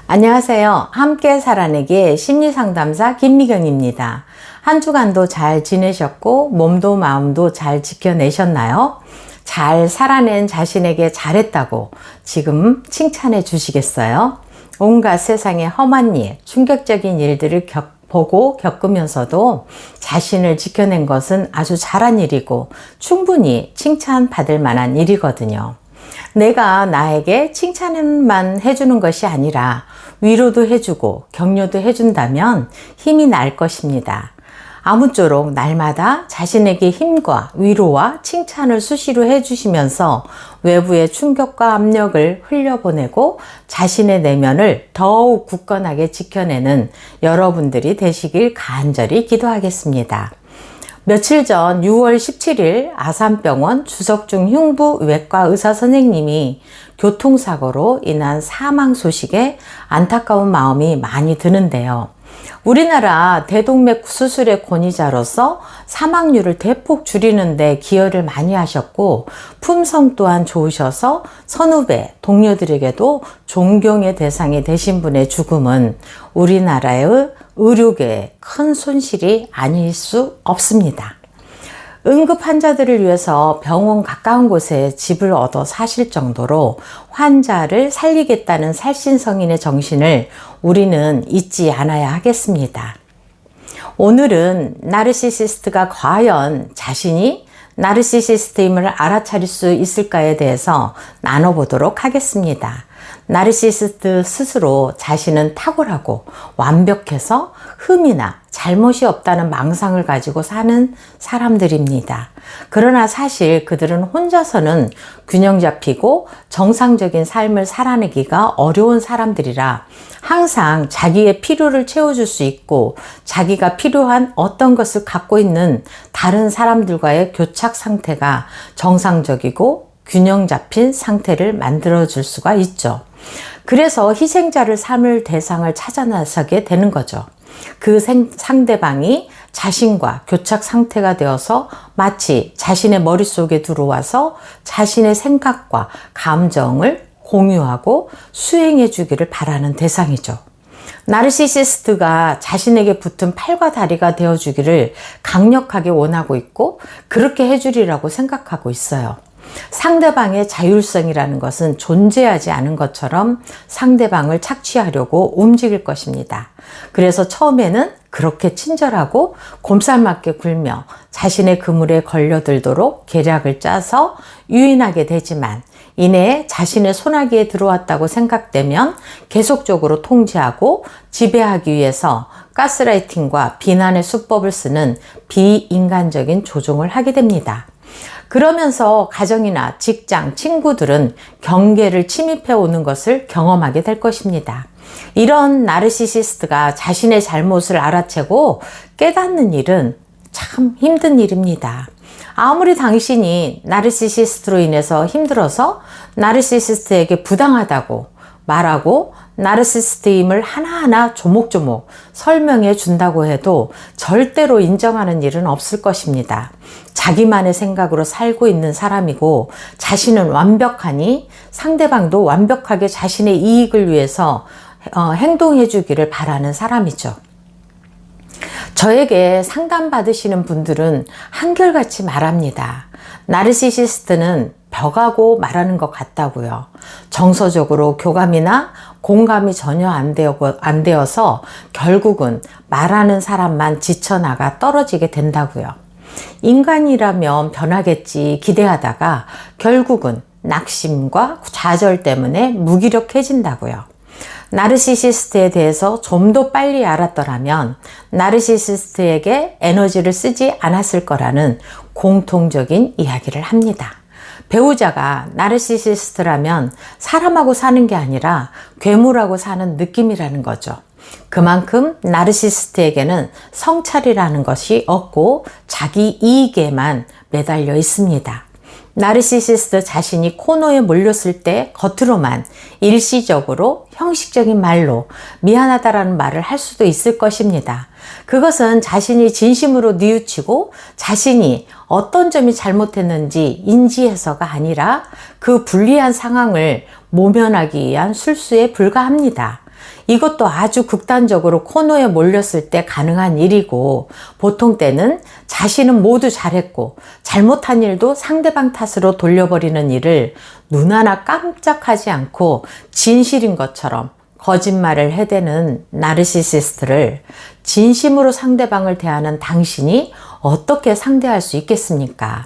안녕하세요. 함께 살아내기의 심리상담사 김미경입니다. 한 주간도 잘 지내셨고 몸도 마음도 잘 지켜내셨나요? 잘 살아낸 자신에게 잘했다고 지금 칭찬해 주시겠어요? 온갖 세상의 험한 일, 충격적인 일들을 보고 겪으면서도 자신을 지켜낸 것은 아주 잘한 일이고 충분히 칭찬받을 만한 일이거든요. 내가 나에게 칭찬만 해주는 것이 아니라 위로도 해주고 격려도 해준다면 힘이 날 것입니다. 아무쪼록 날마다 자신에게 힘과 위로와 칭찬을 수시로 해주시면서 외부의 충격과 압력을 흘려보내고 자신의 내면을 더욱 굳건하게 지켜내는 여러분들이 되시길 간절히 기도하겠습니다. 며칠 전 6월 17일 아산병원 주석중 흉부 외과 의사 선생님이 교통사고로 인한 사망 소식에 안타까운 마음이 많이 드는데요. 우리나라 대동맥 수술의 권위자로서 사망률을 대폭 줄이는 데 기여를 많이 하셨고 품성 또한 좋으셔서 선후배, 동료들에게도 존경의 대상이 되신 분의 죽음은 우리나라의 의료계에 큰 손실이 아닐 수 없습니다. 응급 환자들을 위해서 병원 가까운 곳에 집을 얻어 사실 정도로 환자를 살리겠다는 살신성인의 정신을 우리는 잊지 않아야 하겠습니다. 오늘은 나르시시스트가 과연 자신이 나르시시스트임을 알아차릴 수 있을까에 대해서 나눠보도록 하겠습니다. 나르시시스트 스스로 자신은 탁월하고 완벽해서 흠이나 잘못이 없다는 망상을 가지고 사는 사람들입니다. 그러나 사실 그들은 혼자서는 균형 잡히고 정상적인 삶을 살아내기가 어려운 사람들이라 항상 자기의 필요를 채워줄 수 있고 자기가 필요한 어떤 것을 갖고 있는 다른 사람들과의 교착 상태가 정상적이고 균형 잡힌 상태를 만들어줄 수가 있죠. 그래서 희생자를 삼을 대상을 찾아 나서게 되는 거죠. 그 상대방이 자신과 교착 상태가 되어서 마치 자신의 머릿속에 들어와서 자신의 생각과 감정을 공유하고 수행해 주기를 바라는 대상이죠. 나르시시스트가 자신에게 붙은 팔과 다리가 되어 주기를 강력하게 원하고 있고 그렇게 해주리라고 생각하고 있어요. 상대방의 자율성이라는 것은 존재하지 않은 것처럼 상대방을 착취하려고 움직일 것입니다. 그래서 처음에는 그렇게 친절하고 곰살맞게 굴며 자신의 그물에 걸려들도록 계략을 짜서 유인하게 되지만 이내 자신의 손아귀에 들어왔다고 생각되면 계속적으로 통제하고 지배하기 위해서 가스라이팅과 비난의 수법을 쓰는 비인간적인 조종을 하게 됩니다. 그러면서 가정이나 직장, 친구들은 경계를 침입해 오는 것을 경험하게 될 것입니다. 이런 나르시시스트가 자신의 잘못을 알아채고 깨닫는 일은 참 힘든 일입니다. 아무리 당신이 나르시시스트로 인해서 힘들어서 나르시시스트에게 부당하다고 말하고 나르시시스트임을 하나하나 조목조목 설명해 준다고 해도 절대로 인정하는 일은 없을 것입니다. 자기만의 생각으로 살고 있는 사람이고 자신은 완벽하니 상대방도 완벽하게 자신의 이익을 위해서 행동해 주기를 바라는 사람이죠. 저에게 상담받으시는 분들은 한결같이 말합니다. 나르시시스트는 벽하고 말하는 것 같다고요. 정서적으로 교감이나 공감이 전혀 안 되어서 결국은 말하는 사람만 지쳐나가 떨어지게 된다고요. 인간이라면 변하겠지 기대하다가 결국은 낙심과 좌절 때문에 무기력해진다고요. 나르시시스트에 대해서 좀 더 빨리 알았더라면 나르시시스트에게 에너지를 쓰지 않았을 거라는 공통적인 이야기를 합니다. 배우자가 나르시시스트라면 사람하고 사는 게 아니라 괴물하고 사는 느낌이라는 거죠. 그만큼 나르시시스트에게는 성찰이라는 것이 없고 자기 이익에만 매달려 있습니다. 나르시시스트 자신이 코너에 몰렸을 때 겉으로만 일시적으로 형식적인 말로 미안하다라는 말을 할 수도 있을 것입니다. 그것은 자신이 진심으로 뉘우치고 자신이 어떤 점이 잘못했는지 인지해서가 아니라 그 불리한 상황을 모면하기 위한 술수에 불과합니다. 이것도 아주 극단적으로 코너에 몰렸을 때 가능한 일이고, 보통 때는 자신은 모두 잘했고 잘못한 일도 상대방 탓으로 돌려버리는 일을 눈 하나 깜짝하지 않고 진실인 것처럼 거짓말을 해대는 나르시시스트를 진심으로 상대방을 대하는 당신이 어떻게 상대할 수 있겠습니까?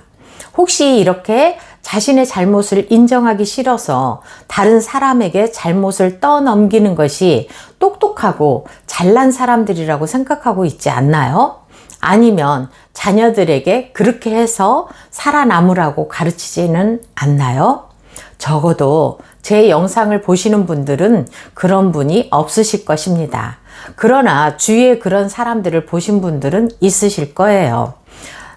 혹시 이렇게 자신의 잘못을 인정하기 싫어서 다른 사람에게 잘못을 떠넘기는 것이 똑똑하고 잘난 사람들이라고 생각하고 있지 않나요? 아니면 자녀들에게 그렇게 해서 살아남으라고 가르치지는 않나요? 적어도 제 영상을 보시는 분들은 그런 분이 없으실 것입니다. 그러나 주위에 그런 사람들을 보신 분들은 있으실 거예요.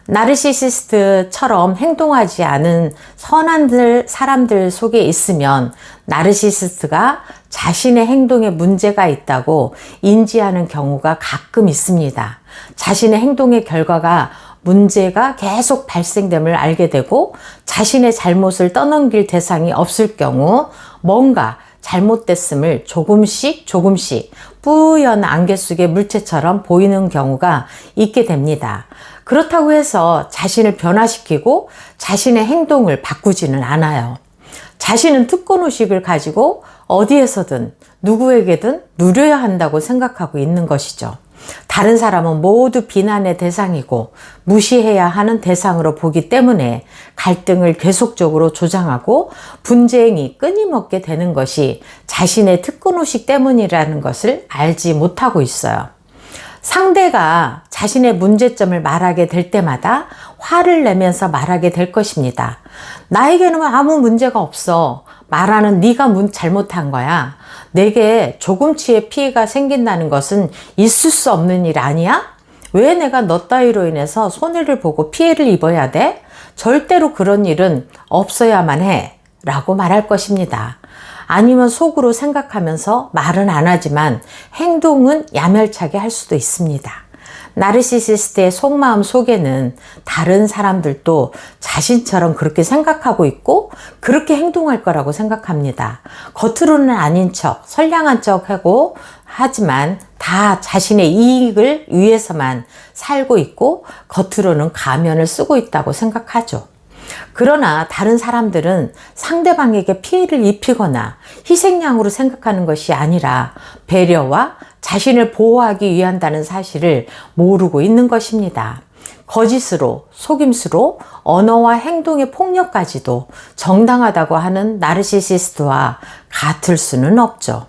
나르시시스트처럼 행동하지 않은 선한 사람들 속에 있으면 나르시시스트가 자신의 행동에 문제가 있다고 인지하는 경우가 가끔 있습니다. 자신의 행동의 결과가 문제가 계속 발생됨을 알게 되고 자신의 잘못을 떠넘길 대상이 없을 경우 뭔가 잘못됐음을 조금씩 뿌연 안개 속의 물체처럼 보이는 경우가 있게 됩니다. 그렇다고 해서 자신을 변화시키고 자신의 행동을 바꾸지는 않아요. 자신은 특권의식을 가지고 어디에서든 누구에게든 누려야 한다고 생각하고 있는 것이죠. 다른 사람은 모두 비난의 대상이고 무시해야 하는 대상으로 보기 때문에 갈등을 계속적으로 조장하고 분쟁이 끊임없게 되는 것이 자신의 특권의식 때문이라는 것을 알지 못하고 있어요. 상대가 자신의 문제점을 말하게 될 때마다 화를 내면서 말하게 될 것입니다. 나에게는 아무 문제가 없어. 말하는 네가 잘못한 거야. 내게 조금치의 피해가 생긴다는 것은 있을 수 없는 일 아니야? 왜 내가 너 따위로 인해서 손해를 보고 피해를 입어야 돼? 절대로 그런 일은 없어야만 해. 라고 말할 것입니다. 아니면 속으로 생각하면서 말은 안 하지만 행동은 야멸차게 할 수도 있습니다. 나르시시스트의 속마음 속에는 다른 사람들도 자신처럼 그렇게 생각하고 있고 그렇게 행동할 거라고 생각합니다. 겉으로는 아닌 척, 선량한 척 하고 하지만 다 자신의 이익을 위해서만 살고 있고 겉으로는 가면을 쓰고 있다고 생각하죠. 그러나 다른 사람들은 상대방에게 피해를 입히거나 희생양으로 생각하는 것이 아니라 배려와 자신을 보호하기 위한다는 사실을 모르고 있는 것입니다. 거짓으로, 속임수로 언어와 행동의 폭력까지도 정당하다고 하는 나르시시스트와 같을 수는 없죠.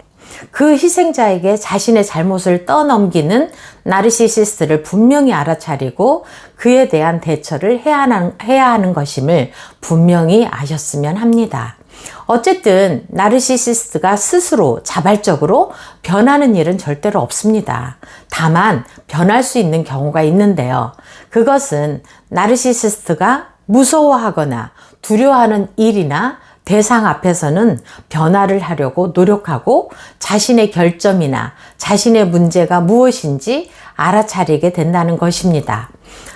그 희생자에게 자신의 잘못을 떠넘기는 나르시시스트를 분명히 알아차리고 그에 대한 대처를 해야 하는 것임을 분명히 아셨으면 합니다. 어쨌든 나르시시스트가 스스로 자발적으로 변하는 일은 절대로 없습니다. 다만 변할 수 있는 경우가 있는데요. 그것은 나르시시스트가 무서워하거나 두려워하는 일이나 대상 앞에서는 변화를 하려고 노력하고 자신의 결점이나 자신의 문제가 무엇인지 알아차리게 된다는 것입니다.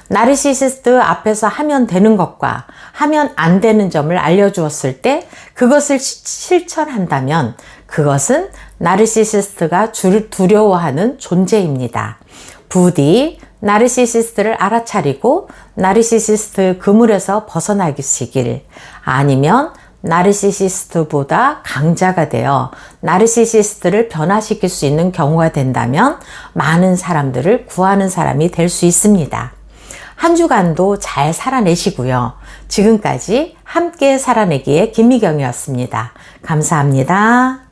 나르시시스트 앞에서 하면 되는 것과 하면 안 되는 점을 알려주었을 때 그것을 실천한다면 그것은 나르시시스트가 두려워하는 존재입니다. 부디 나르시시스트를 알아차리고 나르시시스트 그물에서 벗어나시길, 아니면 나르시시스트보다 강자가 되어 나르시시스트를 변화시킬 수 있는 경우가 된다면 많은 사람들을 구하는 사람이 될 수 있습니다. 한 주간도 잘 살아내시고요. 지금까지 함께 살아내기의 김미경이었습니다. 감사합니다.